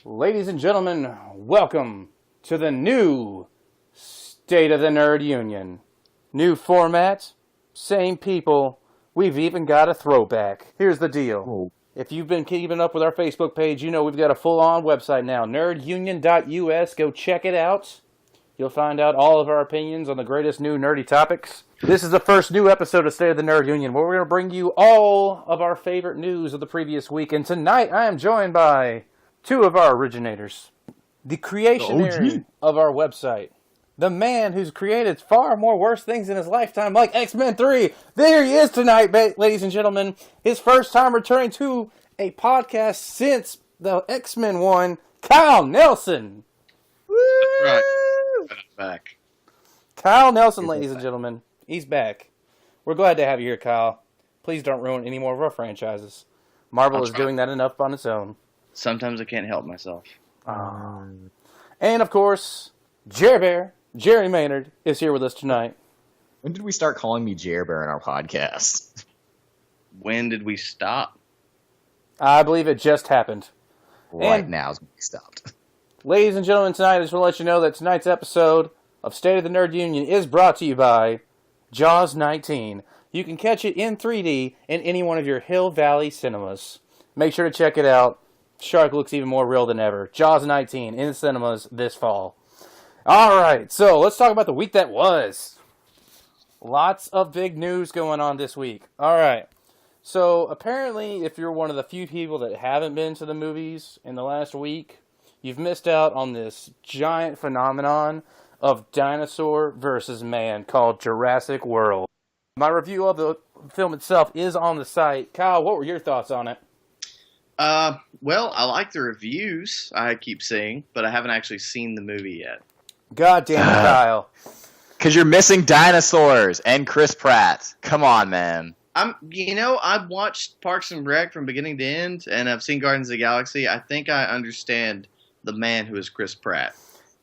Ladies and gentlemen, welcome to the new State of the Nerd Union. New format, same people, we've even got a throwback. Here's the deal. Oh. If you've been keeping up with our Facebook page, you know we've got a full-on website now, nerdunion.us. Go check it out. You'll find out all of our opinions on the greatest new nerdy topics. This is the first new episode of State of the Nerd Union, where we're going to bring you all of our favorite news of the previous week. And tonight, I am joined by two of our originators. The creationary of our website. The man who's created far more worse things in his lifetime, like X-Men 3. There he is tonight, ladies and gentlemen. His first time returning to a podcast since the X-Men one, Kyle Nelson. Woo! Right. I'm back. Kyle Nelson, ladies and gentlemen. He's back. We're glad to have you here, Kyle. Please don't ruin any more of our franchises. Marvel is doing that enough on its own. Sometimes I can't help myself. And, of course, Jerry Maynard, is here with us tonight. When did we start calling me Jer Bear in our podcast? When did we stop? I believe it just happened. Right And- now is when we stopped. Ladies and gentlemen, tonight I just want to let you know that tonight's episode of State of the Nerd Union is brought to you by Jaws 19. You can catch it in 3D in any one of your Hill Valley cinemas. Make sure to check it out. Shark looks even more real than ever. Jaws 19 in cinemas this fall. Alright, so let's talk about the week that was. Lots of big news going on this week. Alright, so apparently if you're one of the few people that haven't been to the movies in the last week, you've missed out on this giant phenomenon of dinosaur versus man called Jurassic World. My review of the film itself is on the site. Kyle, what were your thoughts on it? Well, I like the reviews I keep seeing, but I haven't actually seen the movie yet. God damn it, Kyle. Because you're missing dinosaurs and Chris Pratt. Come on, man. I've watched Parks and Rec from beginning to end, and I've seen Guardians of the Galaxy. I think I understand the man who is Chris Pratt.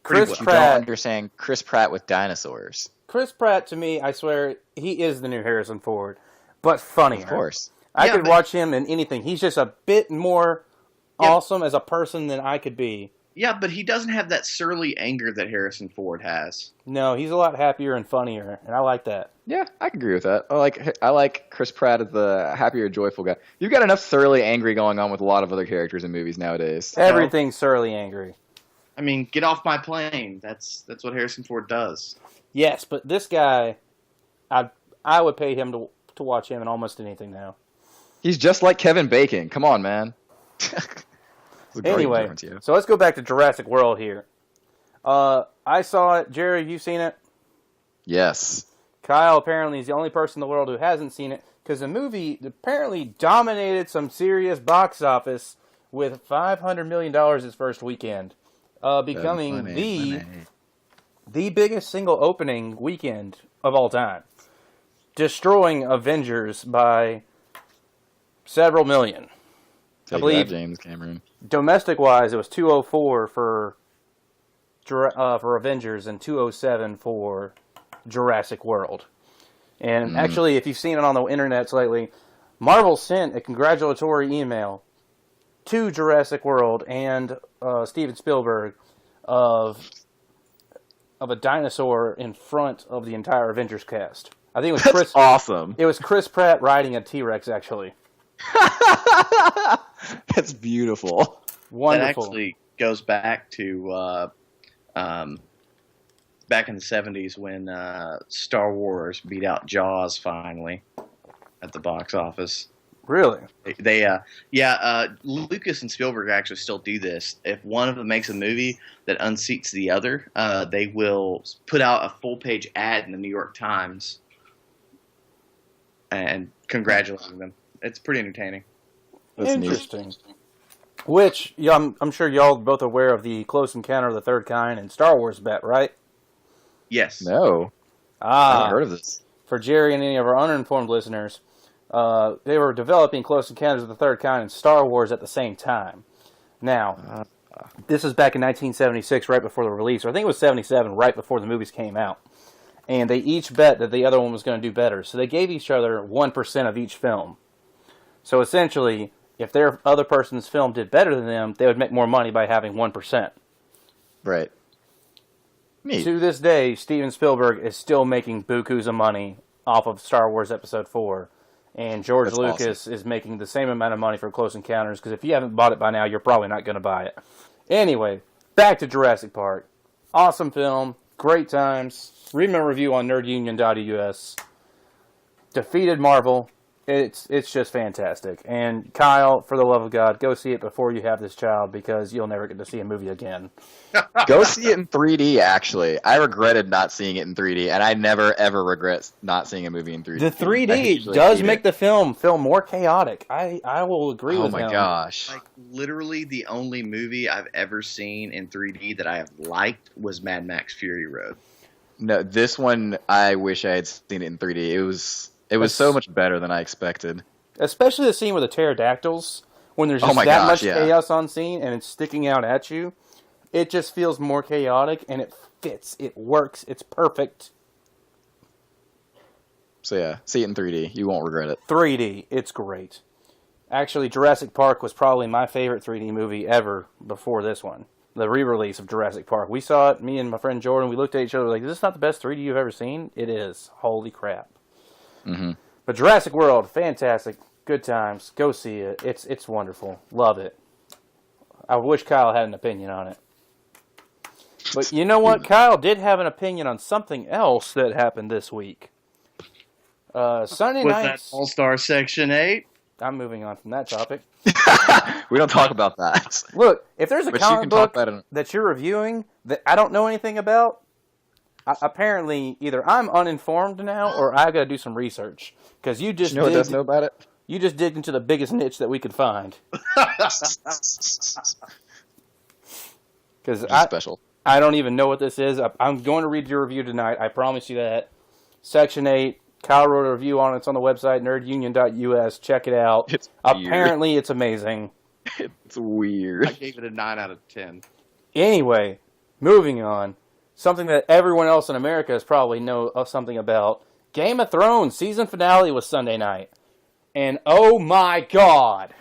Chris You Pratt. don't understand Chris Pratt with dinosaurs. Chris Pratt, to me, I swear, he is the new Harrison Ford, but funnier. Of course. I Yeah, could but- watch him in anything. He's just a bit more awesome as a person than I could be. Yeah, but he doesn't have that surly anger that Harrison Ford has. No, he's a lot happier and funnier, and I like that. Yeah, I can agree with that. I like Chris Pratt as the happier, joyful guy. You've got enough thoroughly angry going on with a lot of other characters in movies nowadays. Everything's surly angry. I mean, get off my plane. That's what Harrison Ford does. Yes, but this guy, I would pay him to watch him in almost anything now. He's just like Kevin Bacon. Come on, man. It's a great Anyway, difference, yeah. so let's go back to Jurassic World here. I saw it. Jerry, you seen it? Yes. Kyle apparently is the only person in the world who hasn't seen it, because the movie apparently dominated some serious box office with $500 million its first weekend, becoming the biggest single opening weekend of all time, destroying Avengers by several million. Take believe- that, James Cameron. Domestic-wise, it was 204 for Avengers and 207 for Jurassic World. And actually, if you've seen it on the internet lately, Marvel sent a congratulatory email to Jurassic World and Steven Spielberg of a dinosaur in front of the entire Avengers cast. I think it was That's awesome. It was Chris Pratt riding a T-Rex, actually. That's beautiful. Wonderful. That actually goes back to back in the 70s when Star Wars beat out Jaws finally at the box office. Really? Lucas and Spielberg actually still do this. If one of them makes a movie that unseats the other, they will put out a full-page ad in the New York Times and congratulating them. It's pretty entertaining. That's neat. Interesting. Which, yeah, I'm sure y'all are both aware of the Close Encounter of the Third Kind and Star Wars bet, right? Yes. No. I haven't heard of this. For Jerry and any of our uninformed listeners, they were developing Close Encounters of the Third Kind and Star Wars at the same time. Now, this was back in 1976, right before the release, or I think it was 77, right before the movies came out. And they each bet that the other one was going to do better. So they gave each other 1% of each film. So essentially, if their other person's film did better than them, they would make more money by having 1%. Right. Neat. To this day, Steven Spielberg is still making bukus of money off of Star Wars Episode 4. And George That's Lucas is making the same amount of money for Close Encounters, because if you haven't bought it by now, you're probably not going to buy it. Anyway, back to Jurassic Park. Awesome film. Great times. Read my review on nerdunion.us. Defeated Marvel. It's just fantastic. And Kyle, for the love of God, go see it before you have this child, because you'll never get to see a movie again. Go see it in 3D, actually. I regretted not seeing it in 3D, and I never, ever regret not seeing a movie in 3D. The 3D does make the film feel more chaotic. I will agree with him. Oh my gosh. Like, literally the only movie I've ever seen in 3D that I have liked was Mad Max Fury Road. No, this one, I wish I had seen it in 3D. It was so much better than I expected. Especially the scene with the pterodactyls, when there's just much chaos on scene and it's sticking out at you. It just feels more chaotic, and it fits. It works. It's perfect. So yeah, see it in 3D. You won't regret it. 3D. It's great. Actually, Jurassic Park was probably my favorite 3D movie ever before this one. The re-release of Jurassic Park. We saw it, me and my friend Jordan, we looked at each other like, is this not the best 3D you've ever seen? It is. Holy crap. Mm-hmm. But Jurassic World, fantastic. Good times. Go see it. It's wonderful. Love it. I wish Kyle had an opinion on it. But you know what? Kyle did have an opinion on something else that happened this week. Sunday Was nights. that All-Star Section 8? I'm moving on from that topic. We don't talk about that. Look, if there's a But you comic can book talk about it. that you're reviewing that I don't know anything about, apparently either I'm uninformed now or I got to do some research. Because you just You know who does know about it? You just digged into the biggest niche that we could find. Because Special. I don't even know what this is. I'm going to read your review tonight. I promise you that. Section 8. Kyle wrote a review on it. It's on the website, nerdunion.us. Check it out. It's weird. Apparently, it's amazing. It's weird. I gave it a 9 out of 10. Anyway, moving on. Something that everyone else in America has probably know something about. Game of Thrones season finale was Sunday night. And oh my god.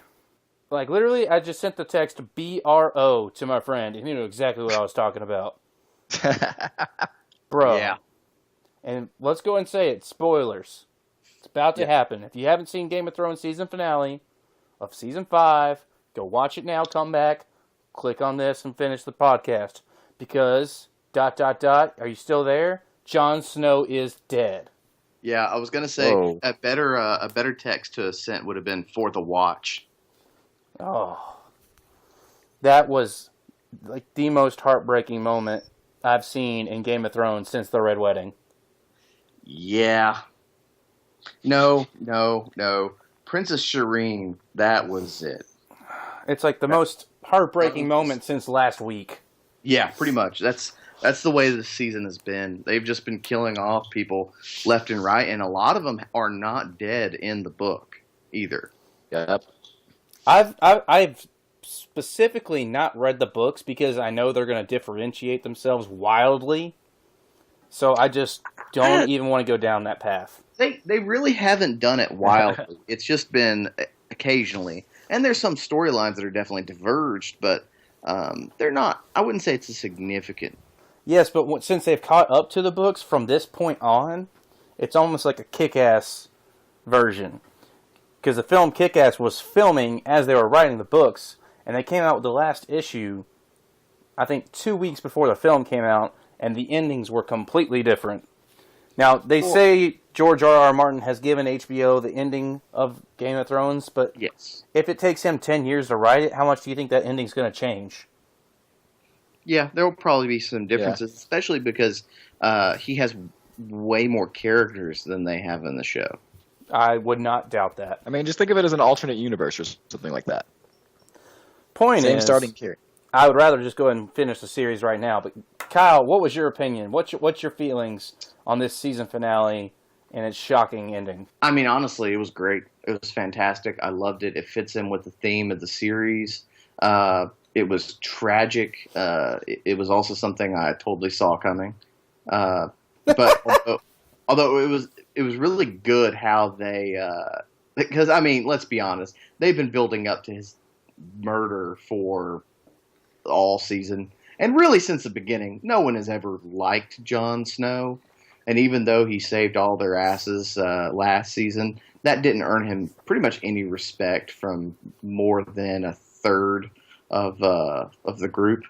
Like, literally, I just sent the text BRO to my friend, and he knew exactly what I was talking about. Bro. Yeah. And let's go and say it. Spoilers. It's about to happen. If you haven't seen Game of Thrones season finale of season 5, go watch it now, come back, click on this, and finish the podcast. Because, ... are you still there? Jon Snow is dead. Yeah, I was gonna say Whoa. a better text to have sent would have been for the watch. Oh. That was like the most heartbreaking moment I've seen in Game of Thrones since the Red Wedding. Yeah. No. Princess Shireen, that was it. It's like the most heartbreaking moment since last week. Yeah, pretty much. That's the way this season has been. They've just been killing off people left and right, and a lot of them are not dead in the book either. Yep. I've specifically not read the books because I know they're going to differentiate themselves wildly. So I just don't even want to go down that path. They really haven't done it wildly. It's just been occasionally. And there's some storylines that are definitely diverged, but they're not. I wouldn't say it's a significant. Yes, but since they've caught up to the books from this point on, it's almost like a Kick-Ass version. Because the film Kick-Ass was filming as they were writing the books, and they came out with the last issue, I think 2 weeks before the film came out, and the endings were completely different. Now, they say George R.R. Martin has given HBO the ending of Game of Thrones, but Yes. if it takes him 10 years to write it, how much do you think that ending's going to change? Yeah, there will probably be some differences, especially because he has way more characters than they have in the show. I would not doubt that. I mean, just think of it as an alternate universe or something like that. Point Same is, starting character. I would rather just go ahead and finish the series right now. But Kyle, what was your opinion? What's your feelings on this season finale and its shocking ending? I mean, honestly, it was great. It was fantastic. I loved it. It fits in with the theme of the series. It was tragic. It was also something I totally saw coming. But although it was really good how they Because I mean, let's be honest, they've been building up to his murder for all season, and really since the beginning. No one has ever liked Jon Snow, and even though he saved all their asses last season, that didn't earn him pretty much any respect from more than a third of the group.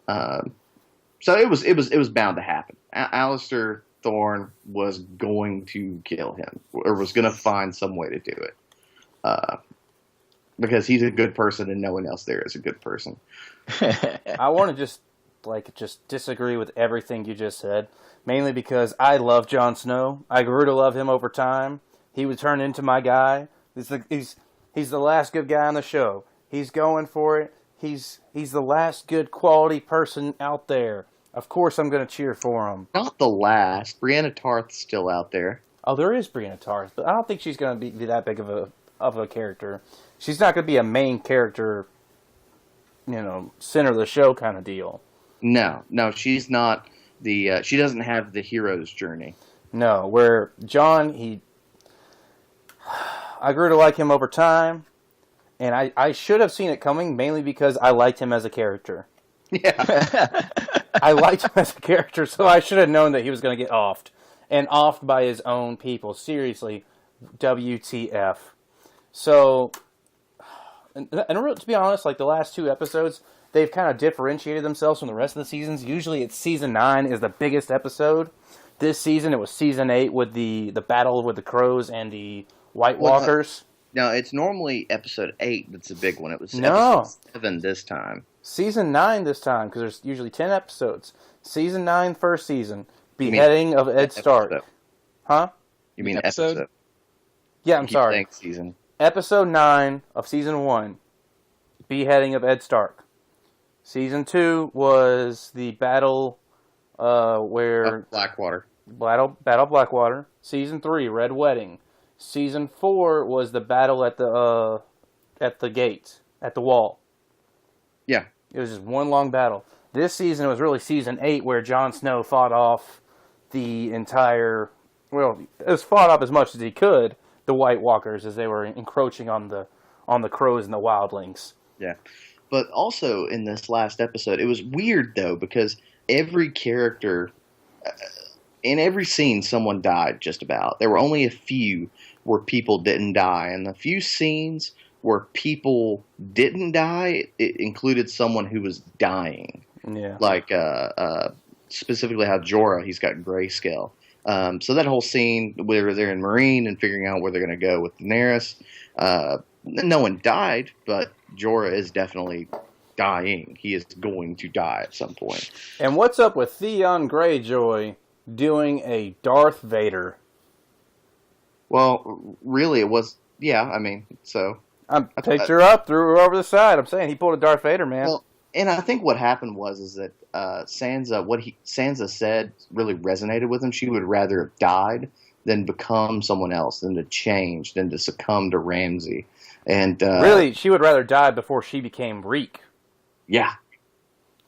So it was bound to happen. Alistair Thorne was going to kill him, or was going to find some way to do it, because he's a good person and no one else there is a good person. I want to just disagree with everything you just said, mainly because I love Jon Snow. I grew to love him over time. He would turn into my guy. He's the last good guy on the show. He's going for it. He's the last good quality person out there. Of course I'm going to cheer for him. Not the last. Brianna Tarth's still out there. Oh, there is Brianna Tarth, but I don't think she's going to be that big of a character. She's not going to be a main character, center of the show kind of deal. No, she's not she doesn't have the hero's journey. No, where Jon, I grew to like him over time, and I should have seen it coming, mainly because I liked him as a character. Yeah. I liked him as a character, so I should have known that he was going to get offed. And offed by his own people. Seriously, WTF. So, and to be honest, like the last 2 episodes, they've kind of differentiated themselves from the rest of the seasons. Usually it's season 9 is the biggest episode. This season it was season 8 with the battle with the crows and the White Walkers. No, it's normally episode 8 that's a big one. It was No. episode 7 this time. Season 9 this time, because there's usually 10 episodes. Season 9, first season. Beheading of Ed Stark. Episode. Huh? You mean Episode? episode? Yeah, I'm Keep sorry. saying season. Episode 9 of Season 1. Beheading of Ed Stark. Season 2 was the battle where... Blackwater. Battle of Blackwater. Season 3, Red Wedding. Season 4 was the battle at the gate, at the wall. Yeah. It was just one long battle. This season was really Season 8 where Jon Snow fought off the entire... Well, it was fought off as much as he could, the White Walkers, as they were encroaching on the crows and the wildlings. Yeah. But also in this last episode, it was weird, though, because every character... in every scene, someone died, just about. There were only a few where people didn't die. And the few scenes where people didn't die, it included someone who was dying. Yeah. Like, specifically how Jorah, he's got grayscale. So that whole scene where they're in Marine and figuring out where they're going to go with Daenerys, no one died, but Jorah is definitely dying. He is going to die at some point. And what's up with Theon Greyjoy doing a Darth Vader? Well, really, it was... Yeah, I mean, so... I picked her up, threw her over the side. I'm saying he pulled a Darth Vader, man. Well, and I think what happened is that Sansa said really resonated with him. She would rather have died than become someone else, than to change, than to succumb to Ramsay. And really, she would rather die before she became Reek. Yeah.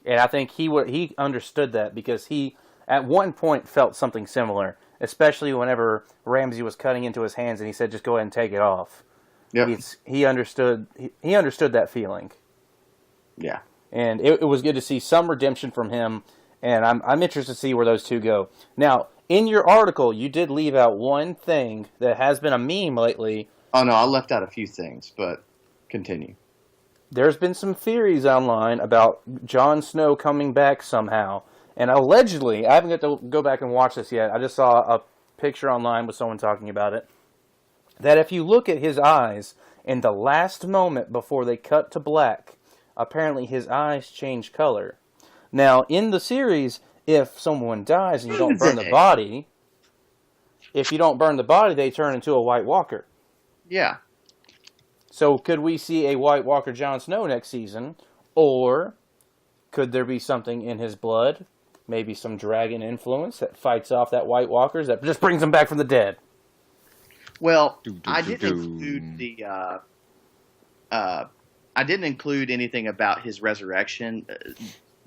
And I think he understood that, because he at one point felt something similar, especially whenever Ramsay was cutting into his hands and he said, "Just go ahead and take it off." Yeah. He understood that feeling. Yeah. And it was good to see some redemption from him, and I'm interested to see where those two go. Now, in your article, you did leave out one thing that has been a meme lately. Oh, no, I left out a few things, but continue. There's been some theories online about Jon Snow coming back somehow. And allegedly, I haven't got to go back and watch this yet. I just saw a picture online with someone talking about it. That if you look at his eyes in the last moment before they cut to black, apparently his eyes change color. Now, in the series, if someone dies and you don't burn the body, they turn into a White Walker. Yeah. So could we see a White Walker Jon Snow next season? Or could there be something in his blood? Maybe some dragon influence that fights off that White Walkers that just brings them back from the dead? Well, I didn't include anything about his resurrection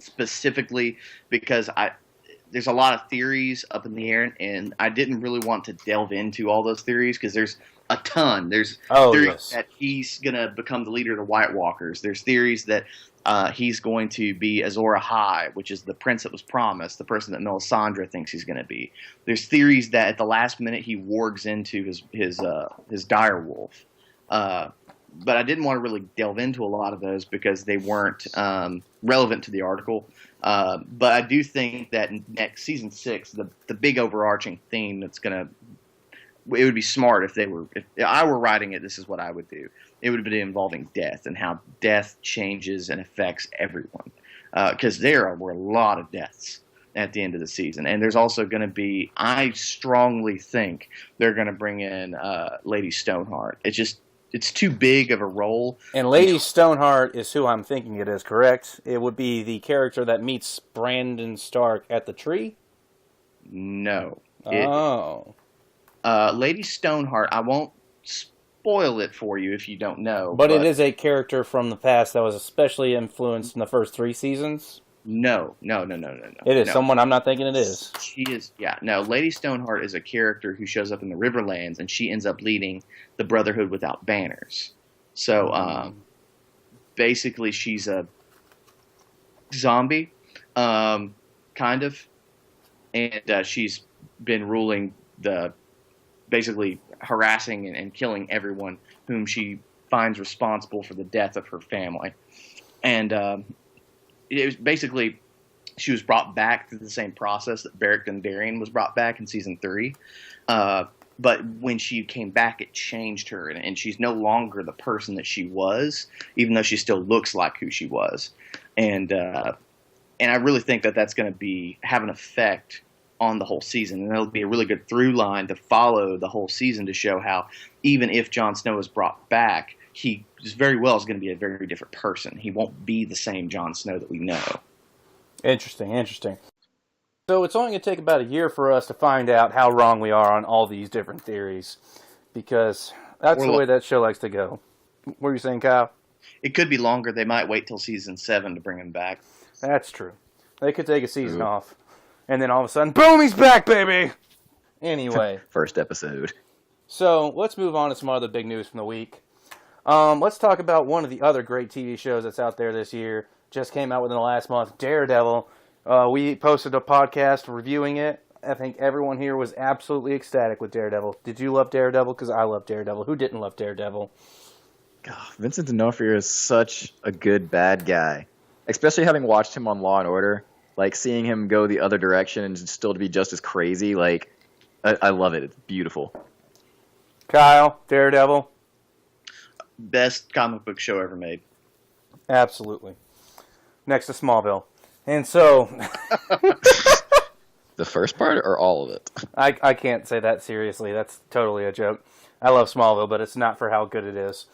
specifically because there's a lot of theories up in the air, and I didn't really want to delve into all those theories because there's a ton. There's theories that he's going to become the leader of the White Walkers. There's theories that he's going to be Azor Ahai, which is the prince that was promised, the person that Melisandre thinks he's going to be. There's theories that at the last minute he wargs into his direwolf. But I didn't want to really delve into a lot of those because they weren't relevant to the article. But I do think that next season 6, the big overarching theme that's going to, it would be smart if I were writing it, this is what I would do. It would be involving death and how death changes and affects everyone. Because there were a lot of deaths at the end of the season. And there's also going to be, I strongly think they're going to bring in Lady Stoneheart. It's too big of a role. And Lady Stoneheart is who I'm thinking it is, correct? It would be the character that meets Brandon Stark at the tree? No. Lady Stoneheart, I won't spoil it for you if you don't know. But it is a character from the past that was especially influenced in the first 3 seasons? No. It is someone I'm not thinking it is. She is, yeah. No, Lady Stoneheart is a character who shows up in the Riverlands, and she ends up leading the Brotherhood Without Banners. So, basically, she's a zombie, kind of, and she's been ruling basically harassing and killing everyone whom she finds responsible for the death of her family. And it was basically, she was brought back through the same process that Beric Dondarrion was brought back in season 3. But when she came back, it changed her, and she's no longer the person that she was, even though she still looks like who she was. And I really think that that's going to have an effect on the whole season, and it'll be a really good through line to follow the whole season to show how even if Jon Snow is brought back, he very well is going to be a very different person. He won't be the same Jon Snow that we know. Interesting. So it's only going to take about a year for us to find out how wrong we are on all these different theories, because that's the way that show likes to go. What were you saying, Kyle? It could be longer. They might wait till season 7 to bring him back. That's true. They could take a season off, and then all of a sudden, boom, he's back, baby! Anyway. First episode. So let's move on to some other big news from the week. Let's talk about one of the other great TV shows that's out there this year. Just came out within the last month, Daredevil. We posted a podcast reviewing it. I think everyone here was absolutely ecstatic with Daredevil. Did you love Daredevil? Because I love Daredevil. Who didn't love Daredevil? God, Vincent D'Onofrio is such a good bad guy. Especially having watched him on Law & Order. Like, seeing him go the other direction and still to be just as crazy. Like, I love it. It's beautiful. Kyle, Daredevil? Best comic book show ever made. Absolutely. Next to Smallville. And so... The first part or all of it? I can't say that seriously. That's totally a joke. I love Smallville, but it's not for how good it is.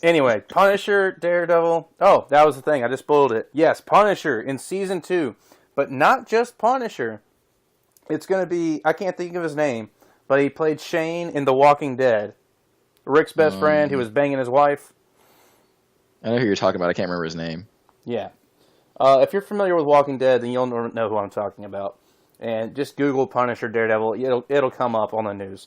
Anyway, Punisher, Daredevil. Oh, that was the thing. I just spoiled it. Yes, Punisher in Season 2. But not just Punisher. It's going to be... I can't think of his name. But he played Shane in The Walking Dead. Rick's best friend who was banging his wife. I know who you're talking about. I can't remember his name. Yeah. If you're familiar with Walking Dead, then you'll know who I'm talking about. And just Google Punisher Daredevil. It'll come up on the news.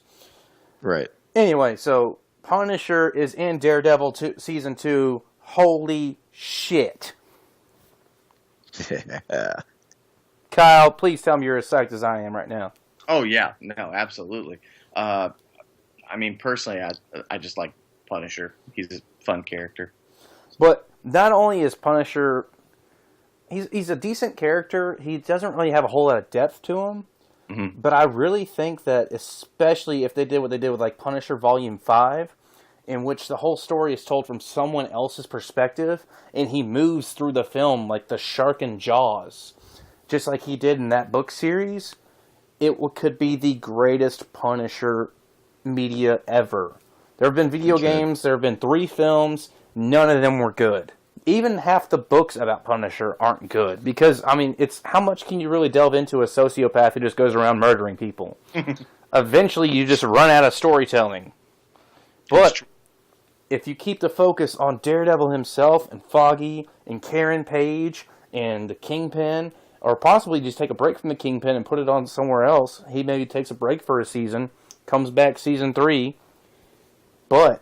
Right. Anyway, so Punisher is in Daredevil Season 2. Holy shit. Yeah. Kyle, please tell me you're as psyched as I am right now. Oh, yeah. No, absolutely. I mean, personally, I just like Punisher. He's a fun character. But not only is Punisher... He's a decent character. He doesn't really have a whole lot of depth to him. Mm-hmm. But I really think that, especially if they did what they did with like Punisher Volume 5, in which the whole story is told from someone else's perspective, and he moves through the film like the shark in Jaws, just like he did in that book series, it could be the greatest Punisher media ever. There have been video games, there have been 3 films, none of them were good. Even half the books about Punisher aren't good. Because, I mean, it's how much can you really delve into a sociopath who just goes around murdering people? Eventually, you just run out of storytelling. But if you keep the focus on Daredevil himself and Foggy and Karen Page and the Kingpin, or possibly just take a break from the Kingpin and put it on somewhere else. He maybe takes a break for a season, comes back season 3, but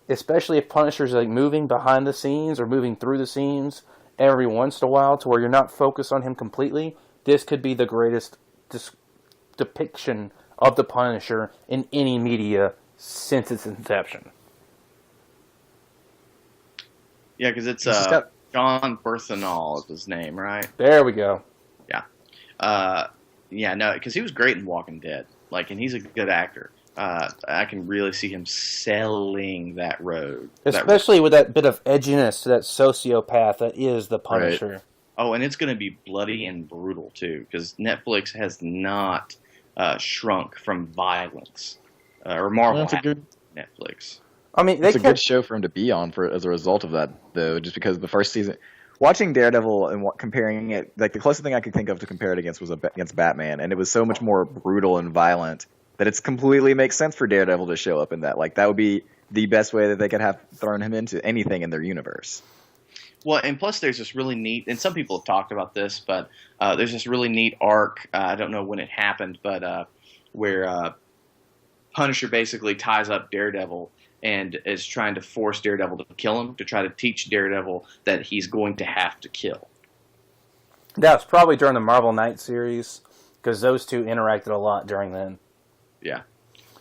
especially if Punisher's like moving behind the scenes or moving through the scenes every once in a while to where you're not focused on him completely, this could be the greatest depiction of the Punisher in any media since its inception. Yeah, because it's John Bernthal is his name, right? There we go. Yeah, no, because he was great in Walking Dead. Like, and he's a good actor. I can really see him selling that road. Especially with that bit of edginess to that sociopath that is the Punisher. Right. Oh, and it's going to be bloody and brutal, too, because Netflix has not shrunk from violence. Or Marvel Netflix. I mean, it's a good show for him to be on as a result of that, though, just because the first season... Watching Daredevil and comparing it, like the closest thing I could think of to compare it against was against Batman, and it was so much more brutal and violent that it's completely makes sense for Daredevil to show up in that. Like, that would be the best way that they could have thrown him into anything in their universe. Well, and plus there's this really neat, and some people have talked about this, but there's this really neat arc, I don't know when it happened, but where Punisher basically ties up Daredevil and is trying to force Daredevil to kill him, to try to teach Daredevil that he's going to have to kill. That was probably during the Marvel Knight series, because those two interacted a lot during then. Yeah.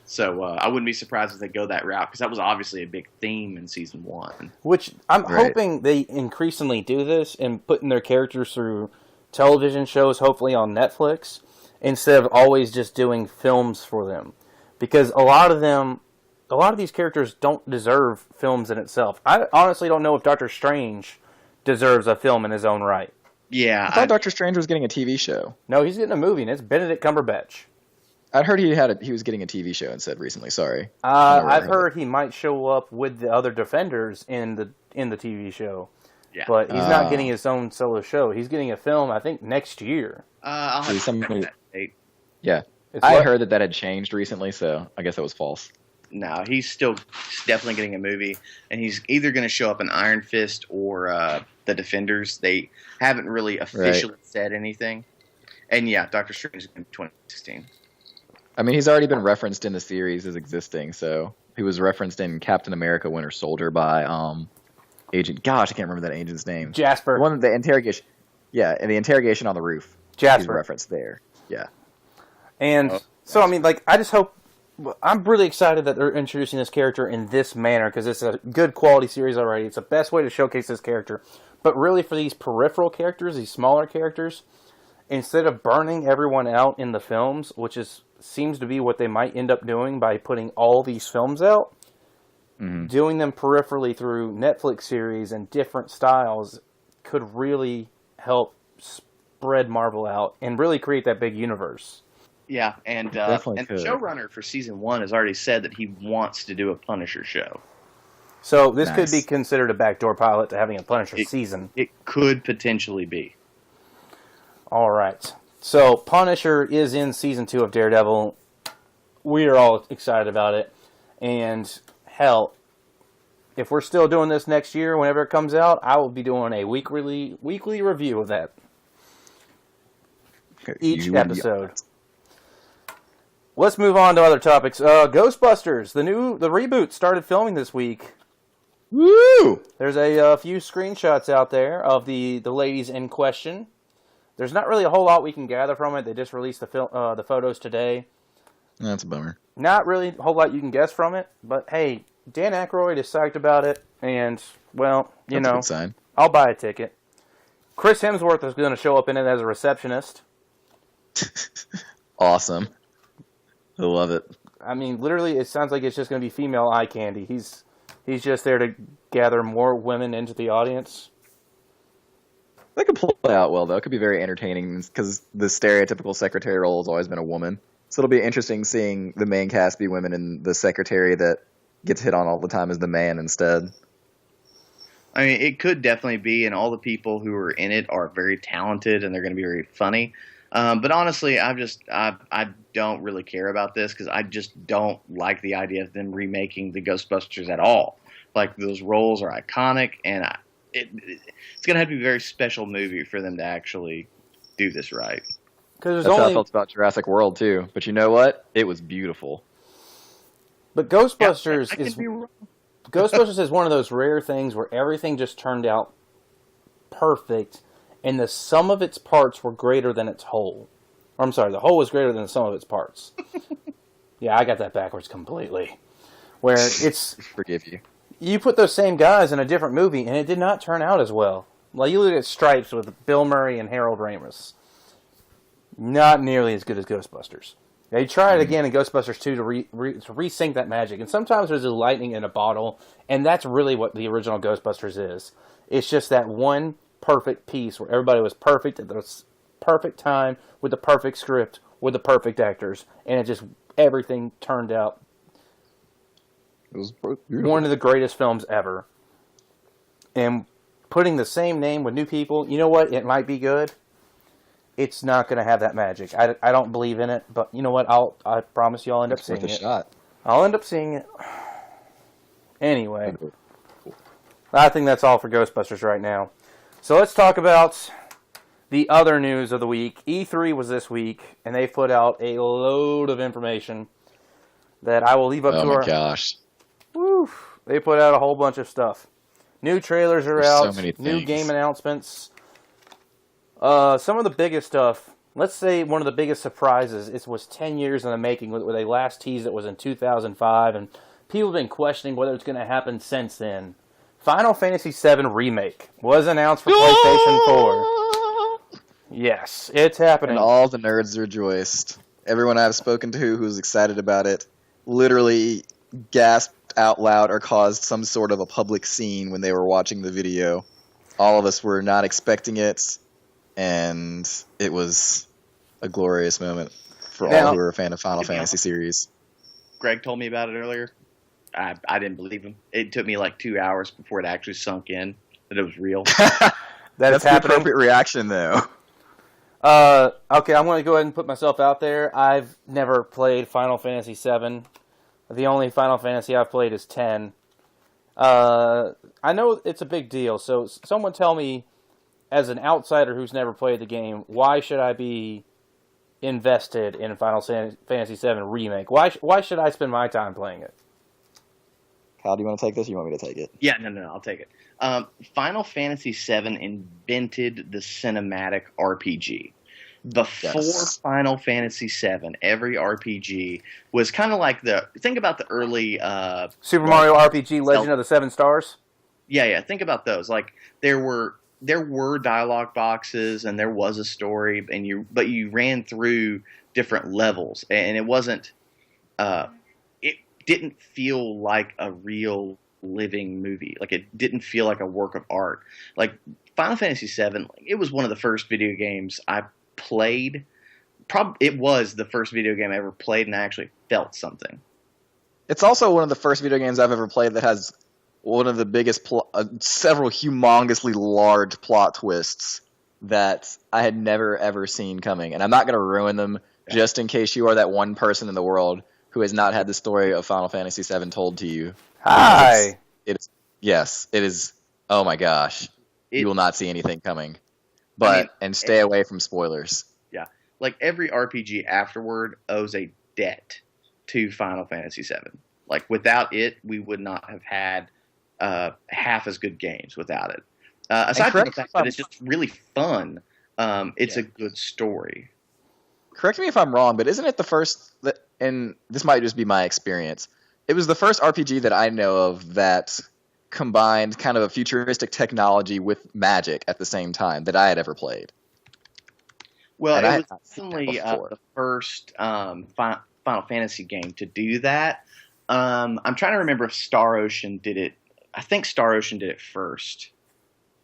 So I wouldn't be surprised if they go that route, because that was obviously a big theme in Season 1. Which I'm hoping they increasingly do this in putting their characters through television shows, hopefully on Netflix, instead of always just doing films for them. Because a lot of these characters don't deserve films in itself. I honestly don't know if Doctor Strange deserves a film in his own right. Yeah. I thought Doctor Strange was getting a TV show. No, he's getting a movie, and it's Benedict Cumberbatch. I'd heard he was getting a TV show instead recently, sorry. I've heard he might show up with the other Defenders in the TV show. Yeah. But he's not getting his own solo show. He's getting a film, I think, next year. I'll have that date. Yeah. I heard that had changed recently, so I guess that was false. No, he's definitely getting a movie, and he's either going to show up in Iron Fist or the Defenders. They haven't really officially said anything. And yeah, Doctor Strange is in 2016. I mean, he's already been referenced in the series as existing, so he was referenced in Captain America Winter Soldier by Agent... Gosh, I can't remember that agent's name. Jasper. The one with the interrogation... Yeah, and the interrogation on the roof. Jasper. He's referenced there. Yeah. And so, I mean, like, I just hope... I'm really excited that they're introducing this character in this manner, because it's a good quality series already. It's the best way to showcase this character. But really, for these peripheral characters, these smaller characters, instead of burning everyone out in the films, which seems to be what they might end up doing by putting all these films out, doing them peripherally through Netflix series and different styles could really help spread Marvel out and really create that big universe. Yeah, and the showrunner for Season 1 has already said that he wants to do a Punisher show. So this could be considered a backdoor pilot to having a Punisher season. It could potentially be. All right. So Punisher is in Season 2 of Daredevil. We are all excited about it. And hell, if we're still doing this next year, whenever it comes out, I will be doing a weekly review of that. Each episode. Let's move on to other topics. Ghostbusters, the reboot started filming this week. Woo! There's a few screenshots out there of the ladies in question. There's not really a whole lot we can gather from it. They just released the photos today. That's a bummer. Not really a whole lot you can guess from it, but hey, Dan Aykroyd is psyched about it, and, well, That's a good sign. I'll buy a ticket. Chris Hemsworth is going to show up in it as a receptionist. Awesome. I love it. I mean, literally, it sounds like it's just going to be female eye candy. He's just there to gather more women into the audience. That could play out well, though. It could be very entertaining because the stereotypical secretary role has always been a woman. So it'll be interesting seeing the main cast be women and the secretary that gets hit on all the time is the man instead. I mean, it could definitely be, and all the people who are in it are very talented and they're going to be very funny. But honestly, I don't really care about this because I just don't like the idea of them remaking the Ghostbusters at all. Like, those roles are iconic, and it's going to have to be a very special movie for them to actually do this right. Because That's how I felt about Jurassic World too. But you know what? It was beautiful. But Ghostbusters I can be wrong. Ghostbusters is one of those rare things where everything just turned out perfect, and the sum of its parts were greater than its whole. Or, I'm sorry, the whole was greater than the sum of its parts. Yeah, I got that backwards completely. Where it's Forgive you. you put those same guys in a different movie, and it did not turn out as well. Like you look at Stripes with Bill Murray and Harold Ramis, not nearly as good as Ghostbusters. They try it again in Ghostbusters 2 to resync that magic, and sometimes there's a lightning in a bottle, and that's really what the original Ghostbusters is. It's just that one perfect piece where everybody was perfect at the perfect time with the perfect script with the perfect actors, and it just everything turned out. It was beautiful. One of the greatest films ever. And putting the same name with new people, you know what? It might be good. It's not going to have that magic. I don't believe in it, but you know what? I promise you I'll end up seeing Worth a it. shot. I'll end up seeing it. Anyway, I think that's all for Ghostbusters right now. So let's talk about the other news of the week. E3 was this week, and they put out a load of information that I will leave up to Oh our... my gosh. Woo! They put out a whole bunch of stuff. New trailers are There's out. so many New things. game announcements. Some of the biggest stuff. Let's say one of the biggest surprises. It was 10 years in the making. Where they last teased it was in 2005, and people have been questioning whether it's going to happen since then. Final Fantasy VII Remake was announced for PlayStation 4. Yes, it's happening. And all the nerds rejoiced. Everyone I've spoken to who's excited about it literally gasped out loud or caused some sort of a public scene when they were watching the video. All of us were not expecting it, and it was a glorious moment for all who are a fan of Final Fantasy series. Greg told me about it earlier. I didn't believe him. It took me like 2 hours before it actually sunk in that it was real. That's the happening. appropriate reaction, though. Okay, I'm going to go ahead and put myself out there. I've never played Final Fantasy VII. The only Final Fantasy I've played is 10. I know it's a big deal, so someone tell me, as an outsider who's never played the game, why should I be invested in Final Fantasy VII Remake? Why should I spend my time playing it? Kyle, do you want to take this or you want me to take it? Yeah, no, I'll take it. Final Fantasy VII invented the cinematic RPG. Before Final Fantasy VII, every RPG was kind of like think about the early Super Mario RPG Legend of the Seven Stars? Yeah, think about those. Like there were dialogue boxes and there was a story, but you ran through different levels, and it wasn't it didn't feel like a real living movie. Like it didn't feel like a work of art. Like Final Fantasy VII, it was one of the first video games I played. It was the first video game I ever played, and I actually felt something. It's also one of the first video games I've ever played that has one of the biggest, several humongously large plot twists that I had never, ever seen coming. And I'm not going to ruin them just in case you are that one person in the world who has not had the story of Final Fantasy VII told to you. Hi! Yes, it is. Oh my gosh. You will not see anything coming. But, and stay away from spoilers. Yeah. Like every RPG afterward owes a debt to Final Fantasy VII. Like without it, we would not have had half as good games without it. Aside from the fact that it's just really fun, it's a good story. Correct me if I'm wrong, but isn't it the first, and this might just be my experience, it was the first RPG that I know of that combined kind of a futuristic technology with magic at the same time that I had ever played. Well, and it was definitely the first Final Fantasy game to do that. I'm trying to remember if Star Ocean did it. I think Star Ocean did it first.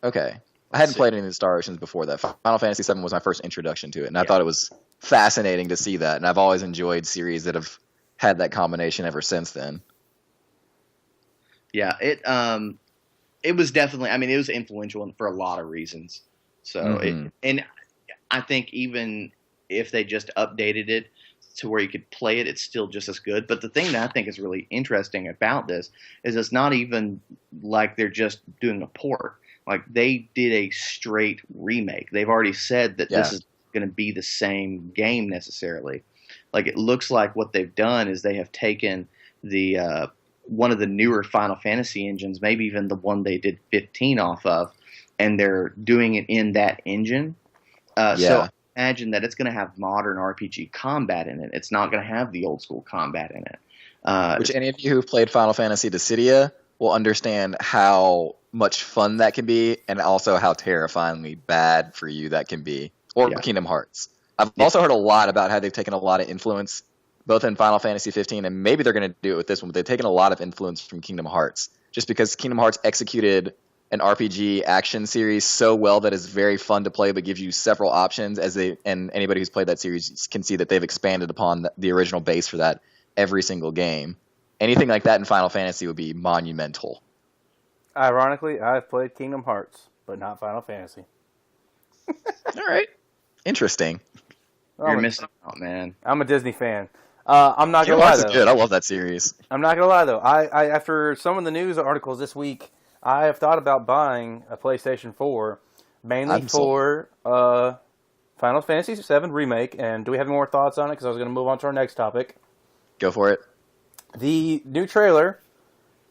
Okay. I hadn't played any of the Star Oceans before that. Final Fantasy VII was my first introduction to it, and I thought it was fascinating to see that, and I've always enjoyed series that have had that combination ever since then. Yeah, it was definitely, I mean, it was influential for a lot of reasons. So, and I think even if they just updated it to where you could play it, it's still just as good. But the thing that I think is really interesting about this is it's not even like they're just doing a port. Like they did a straight remake. They've already said that this is going to be the same game necessarily. Like it looks like what they've done is they have taken the one of the newer Final Fantasy engines, maybe even the one they did 15 off of, and they're doing it in that engine. So I imagine that it's going to have modern RPG combat in it. It's not going to have the old school combat in it. Which any of you who've played Final Fantasy Dissidia will understand how much fun that can be, and also how terrifyingly bad for you that can be. Or Kingdom Hearts. I've also heard a lot about how they've taken a lot of influence, both in Final Fantasy 15, and maybe they're going to do it with this one, but they've taken a lot of influence from Kingdom Hearts. Just because Kingdom Hearts executed an RPG action series so well that it's very fun to play, but gives you several options, and anybody who's played that series can see that they've expanded upon the original base for that every single game. Anything like that in Final Fantasy would be monumental. Ironically, I've played Kingdom Hearts, but not Final Fantasy. All right. Interesting. You're missing out, man. I'm a Disney fan. I'm not going to lie, though. Good. I love that series. I'm not going to lie, though. I after some of the news articles this week, I have thought about buying a PlayStation 4, mainly for Final Fantasy VII Remake. And do we have any more thoughts on it? Because I was going to move on to our next topic. Go for it. The new trailer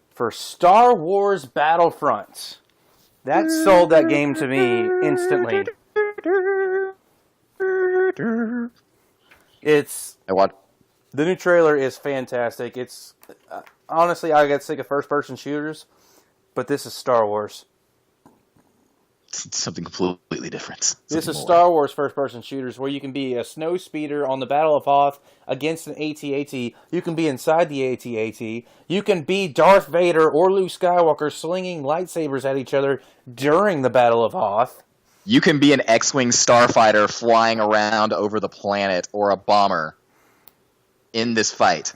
for Star Wars Battlefront. That sold that game to me instantly. The new trailer is fantastic. It's honestly, I got sick of first-person shooters, but this is Star Wars. Something completely different. This is Star Wars first-person shooters where you can be a snow speeder on the Battle of Hoth against an AT-AT. You can be inside the AT-AT. You can be Darth Vader or Luke Skywalker slinging lightsabers at each other during the Battle of Hoth. You can be an X-Wing starfighter flying around over the planet, or a bomber in this fight.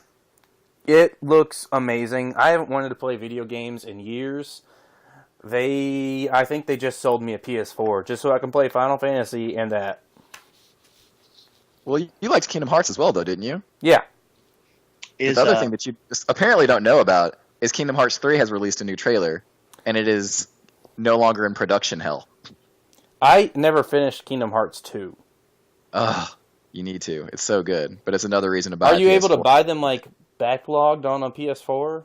It looks amazing. I haven't wanted to play video games in years. I think they just sold me a PS4 just so I can play Final Fantasy and that. Well, you liked Kingdom Hearts as well, though, didn't you? Yeah. The other thing that you apparently don't know about is Kingdom Hearts 3 has released a new trailer, and it is no longer in production hell. I never finished Kingdom Hearts 2. Ugh, you need to. It's so good, but it's another reason to buy Are you able to buy them, like, backlogged on a PS4?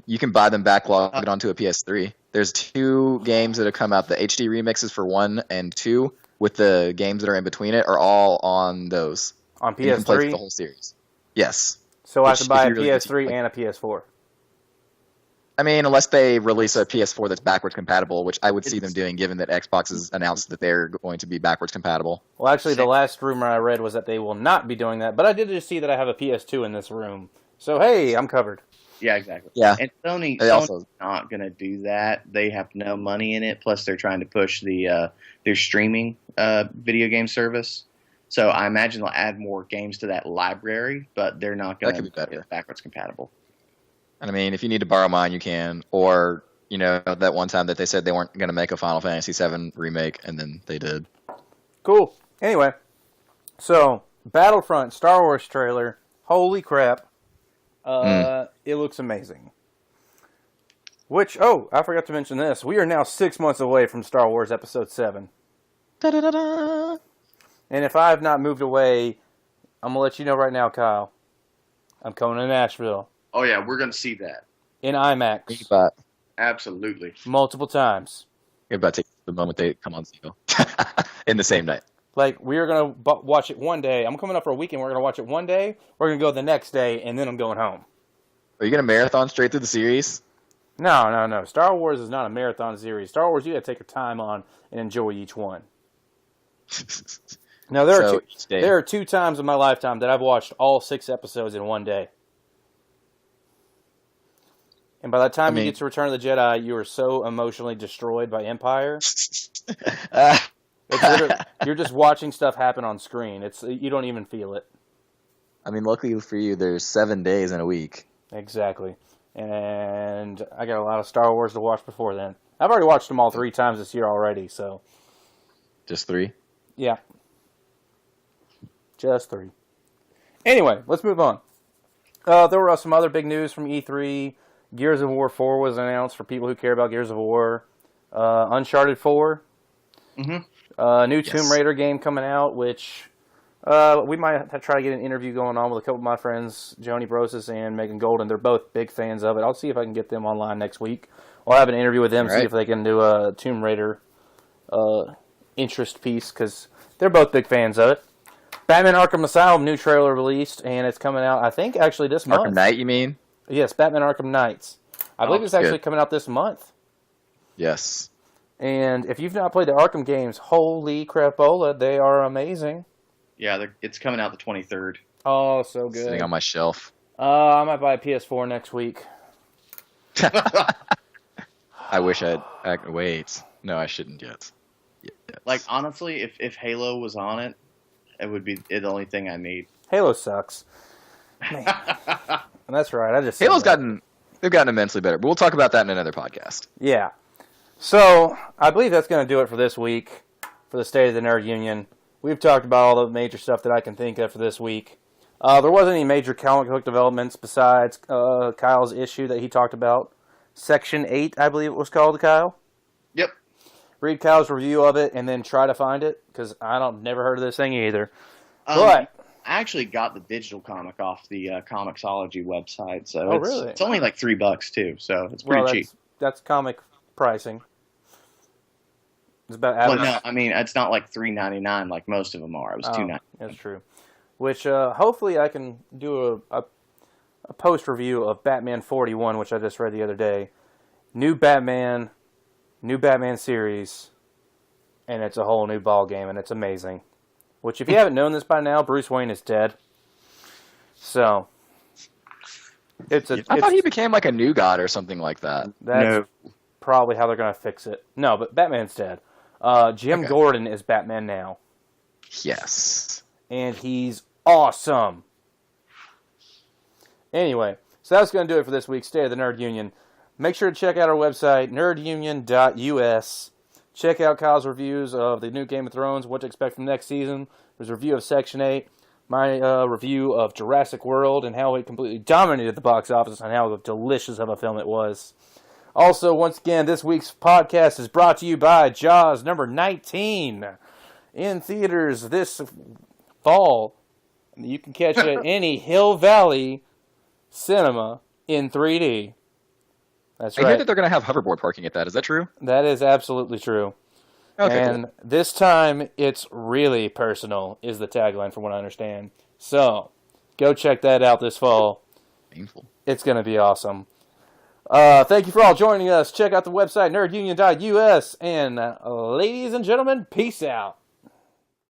You can buy them backlogged onto a PS3. There's 2 games that have come out. The HD remixes for 1 and 2, with the games that are in between it, are all on those. On PS3? And you can play the whole series. Yes. So I have to buy a PS3 and a PS4. I mean, unless they release a PS4 that's backwards compatible, which I would see them doing, given that Xbox has announced that they're going to be backwards compatible. Well, actually, the last rumor I read was that they will not be doing that, but I did just see that I have a PS2 in this room. So, hey, I'm covered. Yeah, exactly. Yeah. And Sony's not going to do that. They have no money in it. Plus, they're trying to push their streaming video game service. So I imagine they'll add more games to that library, but they're not going to be backwards compatible. I mean, if you need to borrow mine, you can. Or, you know, that one time that they said they weren't going to make a Final Fantasy VII remake, and then they did. Cool. Anyway, so Battlefront Star Wars trailer. Holy crap. It looks amazing. Which, I forgot to mention this. We are now 6 months away from Star Wars Episode 7. Da-da-da-da. And if I have not moved away, I'm going to let you know right now, Kyle. I'm coming to Nashville. Oh, yeah, we're going to see that. In IMAX. Absolutely. Multiple times. You're about to take the moment they come on sale. In the same night. Like, we are going to watch it one day. I'm coming up for a weekend. We're going to watch it one day. We're going to go the next day, and then I'm going home. Are you going to marathon straight through the series? No. Star Wars is not a marathon series. Star Wars, you got to take your time on and enjoy each one. Now, there are 2 times in my lifetime that I've watched all 6 episodes in one day. And by the time you get to Return of the Jedi, you are so emotionally destroyed by Empire. You're just watching stuff happen on screen. You don't even feel it. I mean, luckily for you, there's 7 days in a week. Exactly. And I got a lot of Star Wars to watch before then. I've already watched them all 3 times this year already, so. Just 3? Yeah. Just 3. Anyway, let's move on. There were some other big news from E3. Gears of War 4 was announced for people who care about Gears of War. Uncharted 4. Mm-hmm. New Tomb Raider game coming out, which we might have to try to get an interview going on with a couple of my friends, Joni Brosis and Megan Golden. They're both big fans of it. I'll see if I can get them online next week. I'll have an interview with them, see if they can do a Tomb Raider interest piece, because they're both big fans of it. Batman Arkham Asylum new trailer released, and it's coming out, I think, actually this month. Arkham Knight, you mean? Yes, Batman Arkham Knights. I believe it's actually coming out this month. Yes. And if you've not played the Arkham games, holy crapola, they are amazing. Yeah, it's coming out the 23rd. Oh, so good. Sitting on my shelf. I might buy a PS4 next week. I wish I'd... Wait. No, I shouldn't yet. Yes. Like, honestly, if Halo was on it, it would be the only thing I need. Halo sucks. Man. That's right. Halo's they've gotten immensely better, but we'll talk about that in another podcast. Yeah. So, I believe that's going to do it for this week, for the State of the Nerd Union. We've talked about all the major stuff that I can think of for this week. There wasn't any major comic book developments besides Kyle's issue that he talked about. Section 8, I believe it was called, Kyle. Yep. Read Kyle's review of it and then try to find it, because I never heard of this thing either. But I actually got the digital comic off the Comixology website, so really? It's only like $3 too, so it's pretty cheap. That's comic pricing. It's about Well, no, I mean it's not like $3.99 like most of them are. It was $2.99. That's true. Which hopefully I can do a post review of Batman 41, which I just read the other day. New Batman series, and it's a whole new ball game, and it's amazing. Which, if you haven't known this by now, Bruce Wayne is dead. So, I thought he became like a new god or something like that. That's probably how they're going to fix it. No, but Batman's dead. Jim Gordon is Batman now. Yes. And he's awesome. Anyway, so that's going to do it for this week's State of the Nerd Union. Make sure to check out our website, nerdunion.us. Check out Kyle's reviews of the new Game of Thrones, what to expect from next season. There's a review of Section 8, my review of Jurassic World and how it completely dominated the box office and how delicious of a film it was. Also, once again, this week's podcast is brought to you by Jaws number 19 in theaters this fall. You can catch it at any Hill Valley cinema in 3D. That's right. I hear that they're going to have hoverboard parking at that. Is that true? That is absolutely true. Okay, and cool. This time, it's really personal, is the tagline from what I understand. So, go check that out this fall. Painful. It's going to be awesome. Thank you for all joining us. Check out the website, nerdunion.us. And ladies and gentlemen, peace out.